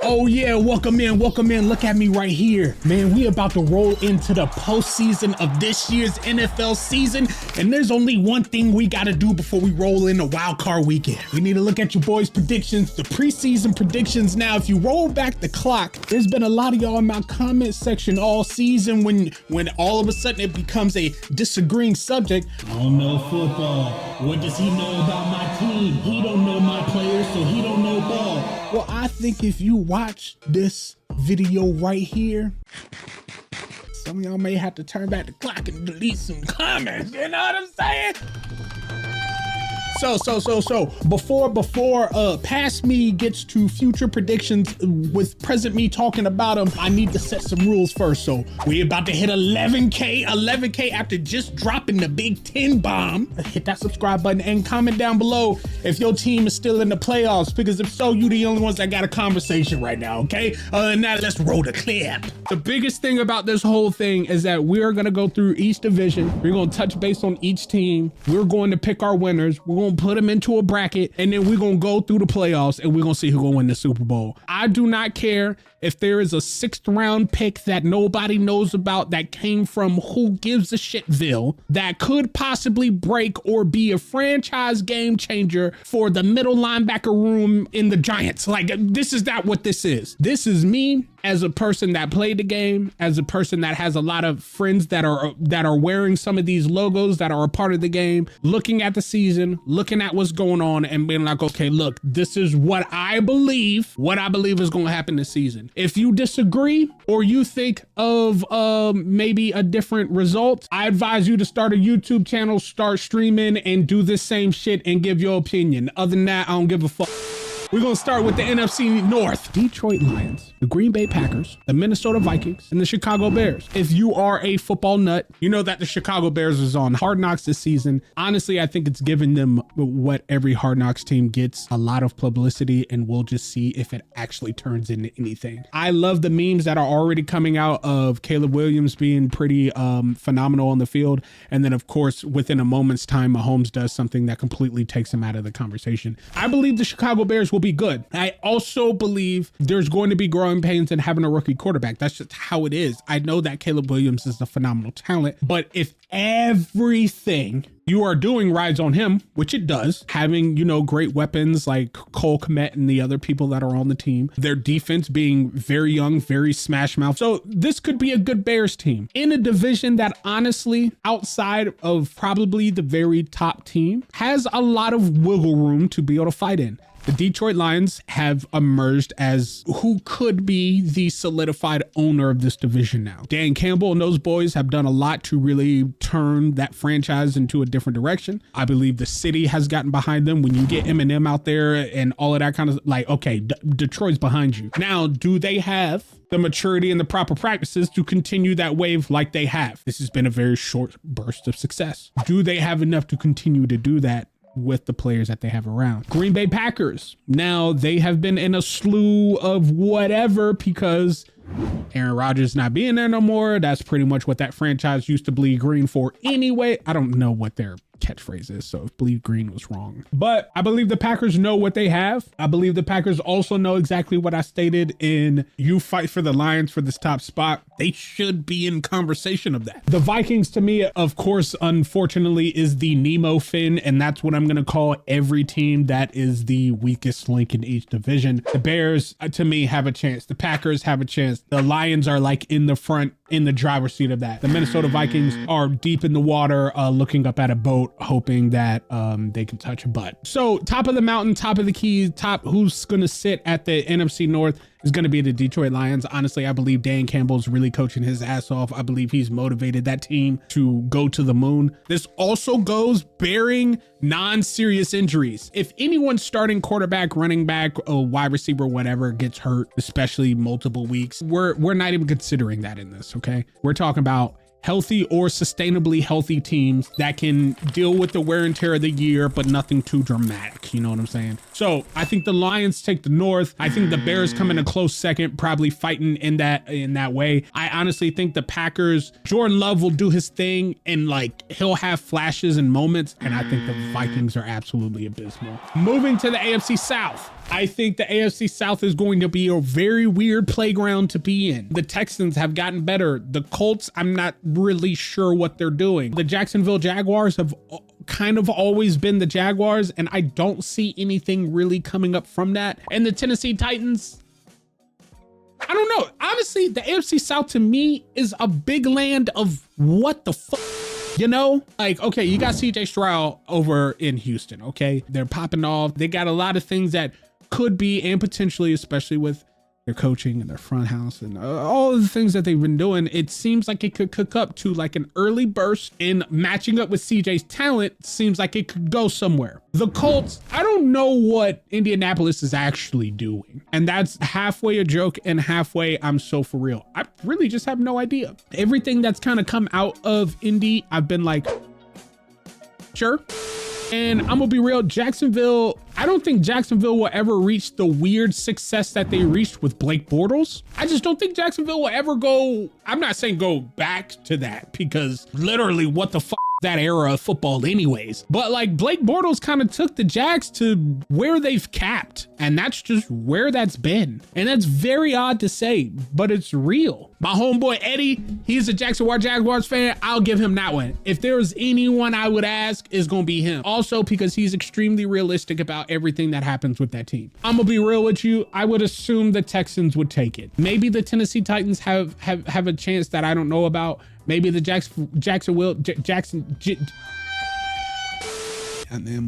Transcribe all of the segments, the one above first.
Oh yeah, welcome in. Look at me right here. Man, we about to roll into the postseason of this year's NFL season, and there's only one thing we gotta do before we roll in the wild card weekend. We need to look at your boys' predictions, the preseason predictions. Now, if you roll back the clock, there's been a lot of y'all in my comment section all season when all of a sudden it becomes a disagreeing subject. I don't know football. What does he know about my team? He don't know my players, so he don't know ball. Well, I think if you watch this video right here, some of y'all may have to turn back the clock and delete some comments. You know what I'm saying? So before past me gets to future predictions with present me talking about them, I need to set some rules first. So we about to hit 11K after just dropping the Big 10 bomb. Hit that subscribe button and comment down below if your team is still in the playoffs, because if so, you the only ones that got a conversation right now, okay? And now let's roll the clip. The biggest thing about this whole thing is that we're gonna go through each division. We're gonna touch base on each team. We're going to pick our winners. We're gonna put them into a bracket, and then we're gonna go through the playoffs and we're gonna see who's gonna win the Super Bowl. I do not care if there is a 6th round pick that nobody knows about that came from who gives a shitville that could possibly break or be a franchise game changer for the middle linebacker room in the Giants. Like, this is not what this is. This is me as a person that played the game, as a person that has a lot of friends that are wearing some of these logos that are a part of the game, looking at the season, looking at what's going on and being like, okay, look, this is what I believe is going to happen this season. If you disagree or you think of maybe a different result, I advise you to start a YouTube channel, start streaming and do this same shit and give your opinion. Other than that, I don't give a fuck. We're going to start with the NFC North. Detroit Lions, the Green Bay Packers, the Minnesota Vikings, and the Chicago Bears. If you are a football nut, you know that the Chicago Bears is on Hard Knocks this season. Honestly, I think it's given them what every Hard Knocks team gets, a lot of publicity, and we'll just see if it actually turns into anything. I love the memes that are already coming out of Caleb Williams being pretty phenomenal on the field. And then, of course, within a moment's time, Mahomes does something that completely takes him out of the conversation. I believe the Chicago Bears will be good. I also believe there's going to be growing pains in having a rookie quarterback. That's just how it is. I know that Caleb Williams is a phenomenal talent, but if everything you are doing rides on him, which it does, having, great weapons like Cole Kmet and the other people that are on the team, their defense being very young, very smash mouth. So this could be a good Bears team in a division that honestly, outside of probably the very top team, has a lot of wiggle room to be able to fight in. The Detroit Lions have emerged as who could be the solidified owner of this division now. Dan Campbell and those boys have done a lot to really turn that franchise into a different direction. I believe the city has gotten behind them. When you get Eminem out there and all of that kind of okay, Detroit's behind you. Now, do they have the maturity and the proper practices to continue that wave like they have? This has been a very short burst of success. Do they have enough to continue to do that with the players that they have around? Green Bay Packers. Now, they have been in a slew of whatever because Aaron Rodgers not being there no more. That's pretty much what that franchise used to bleed green for anyway. I don't know what their catchphrase is, so if bleed green was wrong. But I believe the Packers know what they have. I believe the Packers also know exactly what I stated in you fight for the Lions for this top spot. They should be in conversation of that. The Vikings, to me, of course, unfortunately, is the Nemo fin, and that's what I'm going to call every team that is the weakest link in each division. The Bears, to me, have a chance. The Packers have a chance. The Lions are like in the front, in the driver's seat of that. The Minnesota Vikings are deep in the water, looking up at a boat, hoping that they can touch a butt. So top of the mountain, top of the keys, who's going to sit at the NFC North is going to be the Detroit Lions. Honestly, I believe Dan Campbell's really coaching his ass off. I believe he's motivated that team to go to the moon. This also goes bearing non-serious injuries. If anyone's starting quarterback, running back, a wide receiver, whatever gets hurt, especially multiple weeks, we're not even considering that in this, okay? We're talking about healthy or sustainably healthy teams that can deal with the wear and tear of the year, but nothing too dramatic. fuck, you know what I'm saying? So I think the Lions take the North. I think the Bears come in a close second, probably fighting in that way. I honestly think the Packers, Jordan Love will do his thing and like he'll have flashes and moments, and I think the Vikings are absolutely abysmal. Moving to the AFC South. I think the AFC South is going to be a very weird playground to be in. The Texans have gotten better. The Colts, I'm not really sure what they're doing. The Jacksonville Jaguars have kind of always been the Jaguars, and I don't see anything really coming up from that. And the Tennessee Titans, I don't know. Honestly, the AFC South to me is a big land of what the fuck. You know, like, okay, you got CJ Stroud over in Houston, okay? They're popping off. They got a lot of things that could be, and potentially, especially with their coaching and their front house and all of the things that they've been doing, it seems like it could cook up to like an early burst, and matching up with CJ's talent seems like it could go somewhere. The Colts, I don't know what Indianapolis is actually doing. And that's halfway a joke and halfway I'm so for real. I really just have no idea. Everything that's kind of come out of Indy, I've been like, sure. And I'm gonna be real, Jacksonville, I don't think Jacksonville will ever reach the weird success that they reached with Blake Bortles. I just don't think Jacksonville will ever go, I'm not saying go back to that, because literally what the fuck that era of football anyways. But like Blake Bortles kind of took the Jags to where they've capped, and that's just where that's been. And that's very odd to say, but it's real. My homeboy Eddie, he's a Jacksonville Jaguars fan. I'll give him that one. If there's anyone I would ask, it's gonna be him. Also because he's extremely realistic about everything that happens with that team. I'm gonna be real with you. I would assume the Texans would take it. Maybe the Tennessee Titans have a chance that I don't know about. Maybe the Jackson. And then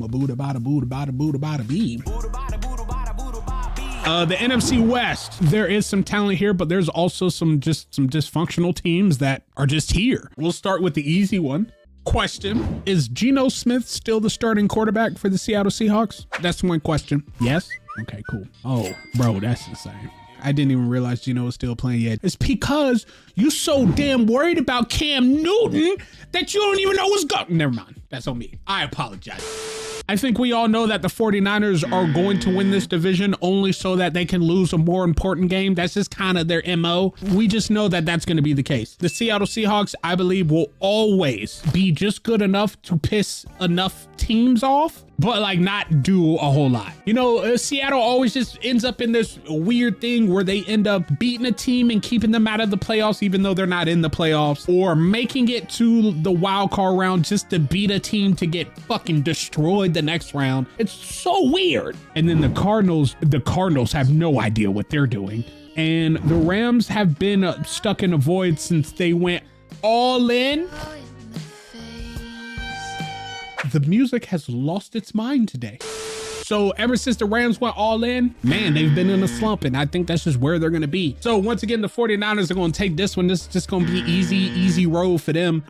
the NFC West, there is some talent here, but there's also some dysfunctional teams that are just here. We'll start with the easy one. Question: is Geno Smith still the starting quarterback for the Seattle Seahawks? That's one question. Yes? Okay, cool. Oh, bro, that's insane. I didn't even realize Geno was still playing yet. It's because you so damn worried about Cam Newton that you don't even know what's going. Never mind. That's on me. I apologize. I think we all know that the 49ers are going to win this division only so that they can lose a more important game. That's just kind of their MO. We just know that that's going to be the case. The Seattle Seahawks, I believe, will always be just good enough to piss enough teams off, but like not do a whole lot. You know, Seattle always just ends up in this weird thing where they end up beating a team and keeping them out of the playoffs, even though they're not in the playoffs, or making it to the wild card round just to beat a team to get fucking destroyed the next round. It's so weird. And then the Cardinals have no idea what they're doing. And the Rams have been stuck in a void since they went all in. The music has lost its mind today. So ever since the Rams went all in, man, they've been in a slump, and I think that's just where they're going to be. So once again, the 49ers are going to take this one. This is just going to be easy road for them.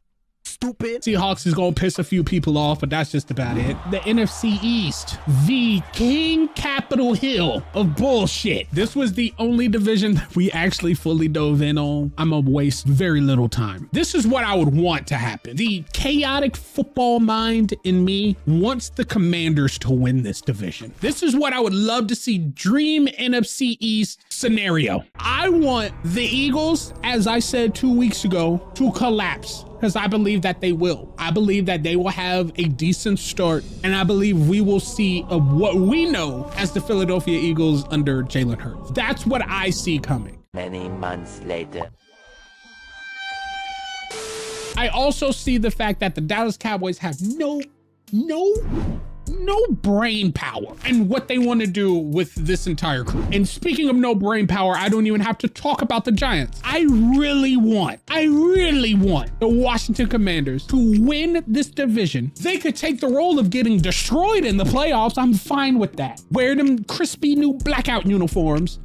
Stupid. Seahawks is going to piss a few people off, but that's just about it. The NFC East, the King Capitol Hill of bullshit. This was the only division that we actually fully dove in on. I'm going to waste very little time. This is what I would want to happen. The chaotic football mind in me wants the Commanders to win this division. This is what I would love to see. Dream NFC East scenario. I want the Eagles, as I said 2 weeks ago, to collapse. Because I believe that they will. I believe that they will have a decent start, and I believe we will see what we know as the Philadelphia Eagles under Jalen Hurts. That's what I see coming. Many months later. I also see the fact that the Dallas Cowboys have no brain power and what they want to do with this entire crew. And speaking of no brain power, I don't even have to talk about the Giants. I really want the Washington Commanders to win this division. They could take the role of getting destroyed in the playoffs. I'm fine with that. Wear them crispy new blackout uniforms.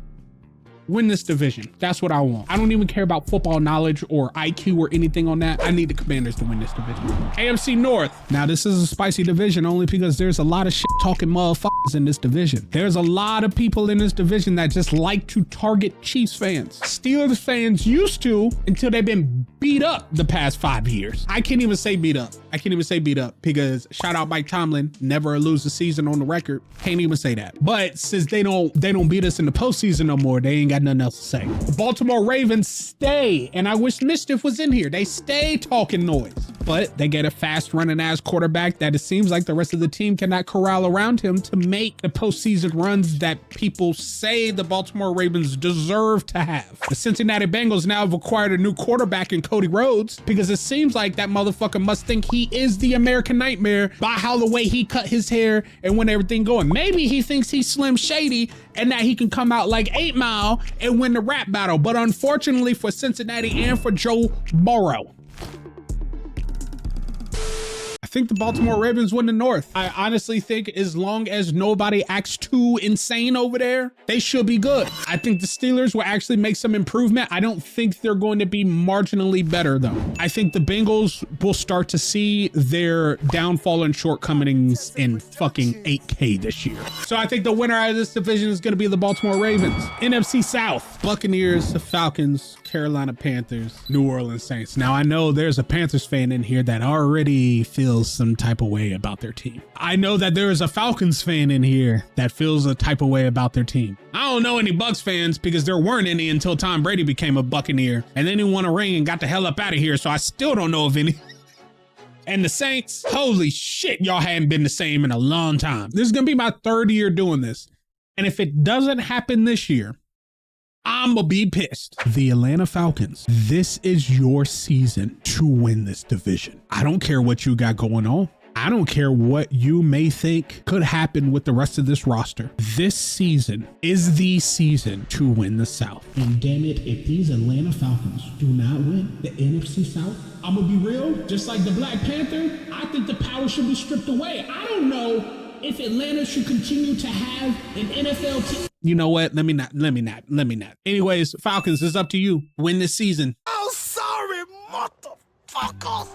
Win this division. That's what I want. I don't even care about football knowledge or IQ or anything on that. I need the Commanders to win this division. AFC North. Now, this is a spicy division only because there's a lot of shit talking motherfuckers in this division. There's a lot of people in this division that just like to target Chiefs fans. Steelers fans used to until they've been beat up the past 5 years. I can't even say beat up. I can't even say beat up because shout out Mike Tomlin, never lose a season on the record. Can't even say that. But since they don't beat us in the postseason no more, they ain't got nothing else to say. The Baltimore Ravens stay, and I wish Mischief was in here. They stay talking noise, but they get a fast running ass quarterback that it seems like the rest of the team cannot corral around him to make the postseason runs that people say the Baltimore Ravens deserve to have. The Cincinnati Bengals now have acquired a new quarterback in Cody Rhodes because it seems like that motherfucker must think he is the American Nightmare by how the way he cut his hair and when everything going. Maybe he thinks he's Slim Shady and that he can come out like 8 Mile and win the rap battle. But unfortunately for Cincinnati and for Joe Burrow, I think the Baltimore Ravens win the North. I honestly think as long as nobody acts too insane over there, they should be good. I think the Steelers will actually make some improvement. I don't think they're going to be marginally better though. I think the Bengals will start to see their downfall and shortcomings in fucking 8K this year. So I think the winner out of this division is going to be the Baltimore Ravens. NFC South, Buccaneers, the Falcons, Carolina Panthers, New Orleans Saints. Now I know there's a Panthers fan in here that already feels some type of way about their team. I know that there is a Falcons fan in here that feels a type of way about their team. I don't know any Bucs fans because there weren't any until Tom Brady became a Buccaneer and then he won a ring and got the hell up out of here. So I still don't know of any. And the Saints, holy shit, y'all hadn't been the same in a long time. This is gonna be my 3rd year doing this. And if it doesn't happen this year, I'm gonna be pissed. The Atlanta Falcons, this is your season to win this division. I don't care what you got going on. I don't care what you may think could happen with the rest of this roster. This season is the season to win the South. And damn it, if these Atlanta Falcons do not win the NFC South, I'm gonna be real, just like the Black Panther, I think the power should be stripped away. I don't know if Atlanta should continue to have an NFL team. You know what? Let me not. Anyways, Falcons, it's up to you. Win this season. Oh, sorry, motherfuckers.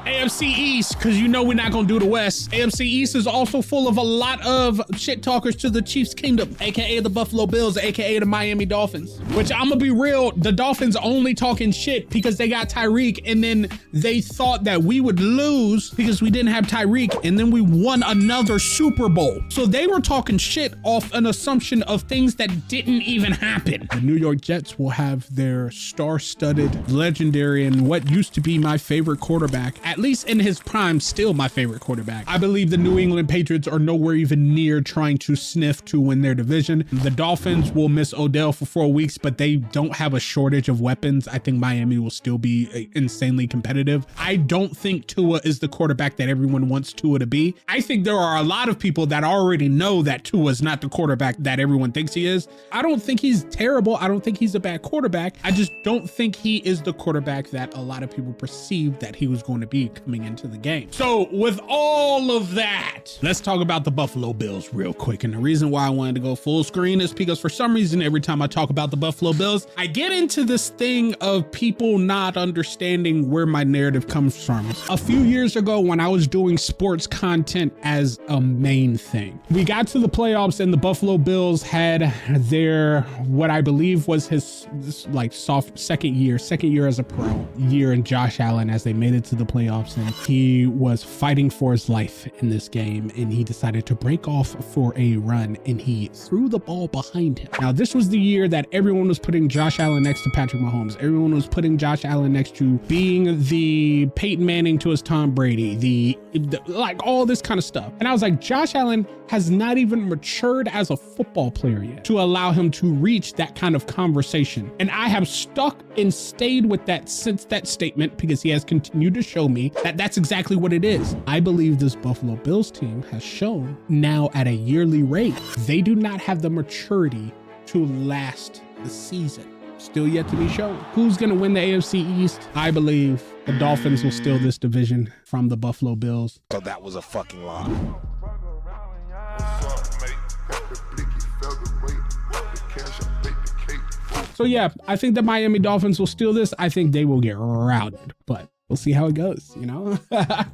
AFC East, because you know we're not going to do the West. AFC East is also full of a lot of shit talkers to the Chiefs Kingdom, aka the Buffalo Bills, aka the Miami Dolphins. Which I'm going to be real, the Dolphins only talking shit because they got Tyreek, and then they thought that we would lose because we didn't have Tyreek, and then we won another Super Bowl. So they were talking shit off an assumption of things that didn't even happen. The New York Jets will have their star-studded, legendary, and what used to be my favorite quarterback, at least in his prime, still my favorite quarterback. I believe the New England Patriots are nowhere even near trying to sniff to win their division. The Dolphins will miss Odell for 4 weeks, but they don't have a shortage of weapons. I think Miami will still be insanely competitive. I don't think Tua is the quarterback that everyone wants Tua to be. I think there are a lot of people that already know that Tua is not the quarterback that everyone thinks he is. I don't think he's terrible. I don't think he's a bad quarterback. I just don't think he is the quarterback that a lot of people perceived that he was going to be coming into the game. So with all of that, let's talk about the Buffalo Bills real quick. And the reason why I wanted to go full screen is because for some reason, every time I talk about the Buffalo Bills, I get into this thing of people not understanding where my narrative comes from. A few years ago, when I was doing sports content as a main thing, we got to the playoffs and the Buffalo Bills had their, what I believe was his like soft second year as a pro year in Josh Allen as they made it to the playoffs. And he was fighting for his life in this game, and he decided to break off for a run, and he threw the ball behind him. Now, this was the year that everyone was putting Josh Allen next to Patrick Mahomes. Everyone was putting Josh Allen next to being the Peyton Manning to his Tom Brady, the like all this kind of stuff. And I was like, Josh Allen has not even matured as a football player yet to allow him to reach that kind of conversation. And I have stuck and stayed with that since that statement because he has continued to show me that that's exactly what it is. I believe this Buffalo Bills team has shown now at a yearly rate, they do not have the maturity to last the season. Still yet to be shown. Who's going to win the AFC East? I believe the Dolphins will steal this division from the Buffalo Bills. So that was a fucking lie. So yeah, I think the Miami Dolphins will steal this. I think they will get routed, but we'll see how it goes, you know?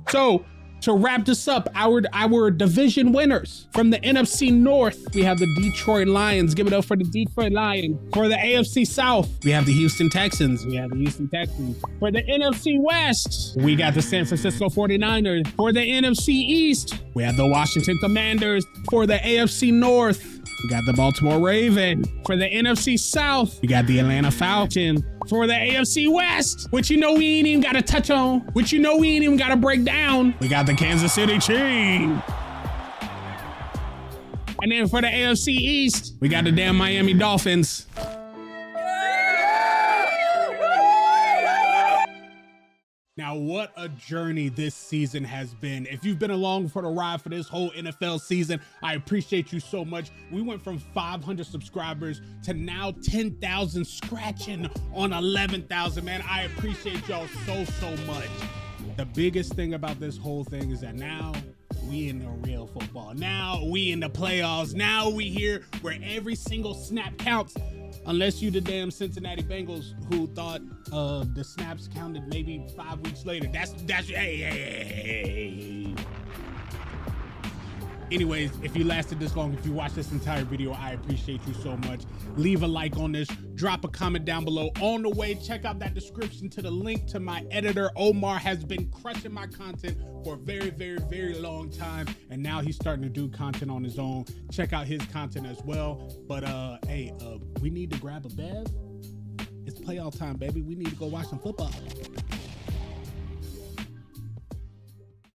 So to wrap this up, our division winners from the NFC North, we have the Detroit Lions. Give it up for the Detroit Lions. For the AFC South, we have the Houston Texans. For the NFC West, we got the San Francisco 49ers. For the NFC East, we have the Washington Commanders. For the AFC North, we got the Baltimore Ravens. For the NFC South, we got the Atlanta Falcons. For the AFC West, which you know we ain't even got to touch on, which you know we ain't even got to break down, we got the Kansas City Chiefs. And then for the AFC East, we got the damn Miami Dolphins. Now, what a journey this season has been. If you've been along for the ride for this whole NFL season, I appreciate you so much. We went from 500 subscribers to now 10,000, scratching on 11,000, man. I appreciate y'all so much. The biggest thing about this whole thing is that now we in the real football. Now we in the playoffs. Now we here where every single snap counts. Unless you the damn Cincinnati Bengals who thought the snaps counted maybe 5 weeks later. That's hey. Anyways, if you lasted this long, if you watched this entire video, I appreciate you so much. Leave a like on this, drop a comment down below. On the way, check out that description to the link to my editor. Omar has been crushing my content for a very long time, and now he's starting to do content on his own. Check out his content as well. But hey, we need to grab a bev. It's playoff time, baby. We need to go watch some football.